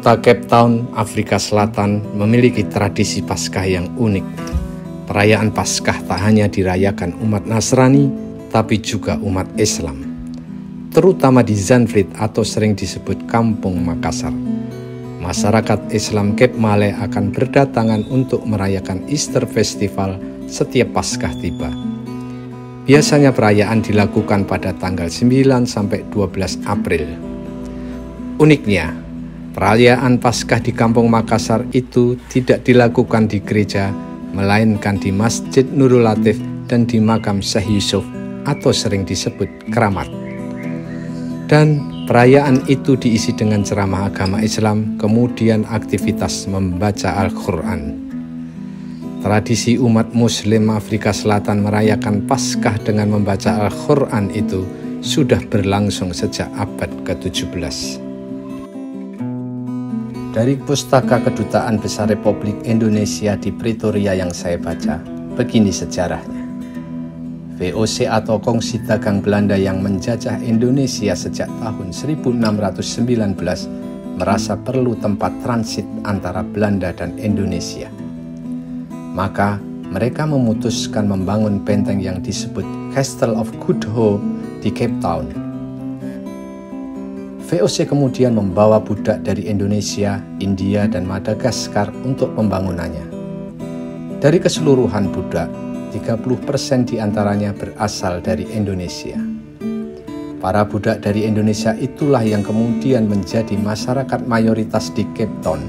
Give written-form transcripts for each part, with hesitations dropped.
Kota Cape Town, Afrika Selatan memiliki tradisi Paskah yang unik. Perayaan Paskah tak hanya dirayakan umat Nasrani, tapi juga umat Islam, terutama di Zandvliet atau sering disebut Kampung Makassar. Masyarakat Islam Cape Malay akan berdatangan untuk merayakan Easter Festival setiap Paskah tiba. Biasanya perayaan dilakukan pada tanggal 9 sampai 12 April. Uniknya, perayaan Paskah di Kampung Makassar itu tidak dilakukan di gereja, melainkan di Masjid Nurul Latif dan di makam Syekh Yusuf atau sering disebut keramat. Dan perayaan itu diisi dengan ceramah agama Islam, kemudian aktivitas membaca Al-Quran. Tradisi umat Muslim Afrika Selatan merayakan Paskah dengan membaca Al-Quran itu sudah berlangsung sejak abad ke-17. Dari Pustaka Kedutaan Besar Republik Indonesia di Pretoria yang saya baca, begini sejarahnya. VOC atau Kongsi Dagang Belanda yang menjajah Indonesia sejak tahun 1619 merasa perlu tempat transit antara Belanda dan Indonesia. Maka mereka memutuskan membangun benteng yang disebut Castle of Good Hope di Cape Town. VOC kemudian membawa budak dari Indonesia, India, dan Madagaskar untuk pembangunannya. Dari keseluruhan budak, 30% diantaranya berasal dari Indonesia. Para budak dari Indonesia itulah yang kemudian menjadi masyarakat mayoritas di Cape Town.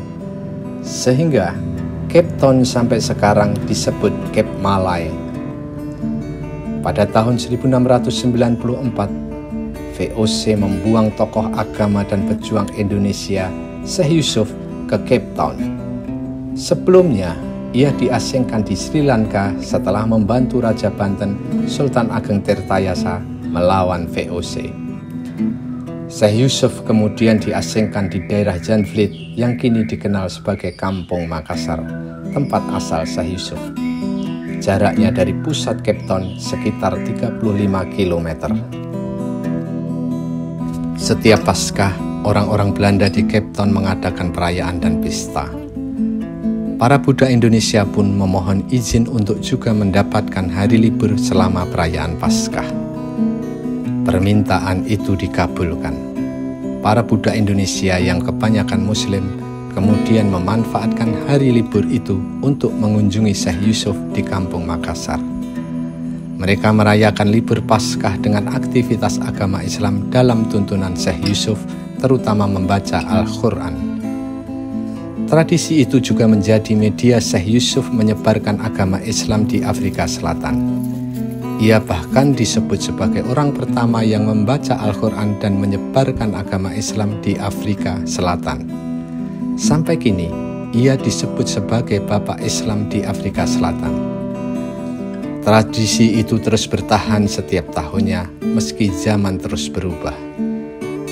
Sehingga Cape Town sampai sekarang disebut Cape Malay. Pada tahun 1694, VOC membuang tokoh agama dan pejuang Indonesia, Syekh Yusuf, ke Cape Town. Sebelumnya, ia diasingkan di Sri Lanka setelah membantu Raja Banten, Sultan Ageng Tirtayasa, melawan VOC. Syekh Yusuf kemudian diasingkan di daerah Zandvliet yang kini dikenal sebagai Kampung Makassar, tempat asal Syekh Yusuf. Jaraknya dari pusat Cape Town sekitar 35 km. Setiap Paskah, orang-orang Belanda di Cape Town mengadakan perayaan dan pesta. Para budak Indonesia pun memohon izin untuk juga mendapatkan hari libur selama perayaan Paskah. Permintaan itu dikabulkan. Para budak Indonesia yang kebanyakan Muslim kemudian memanfaatkan hari libur itu untuk mengunjungi Syekh Yusuf di Kampung Makassar. Mereka merayakan libur Paskah dengan aktivitas agama Islam dalam tuntunan Syekh Yusuf, terutama membaca Al-Quran. Tradisi itu juga menjadi media Syekh Yusuf menyebarkan agama Islam di Afrika Selatan. Ia bahkan disebut sebagai orang pertama yang membaca Al-Quran dan menyebarkan agama Islam di Afrika Selatan. Sampai kini, ia disebut sebagai Bapak Islam di Afrika Selatan. Tradisi itu terus bertahan setiap tahunnya, meski zaman terus berubah.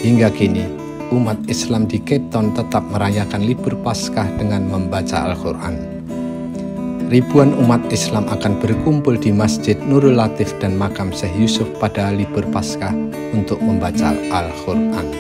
Hingga kini, umat Islam di Cape Town tetap merayakan libur Paskah dengan membaca Al-Quran. Ribuan umat Islam akan berkumpul di Masjid Nurul Latif dan makam Syekh Yusuf pada libur Paskah untuk membaca Al-Quran.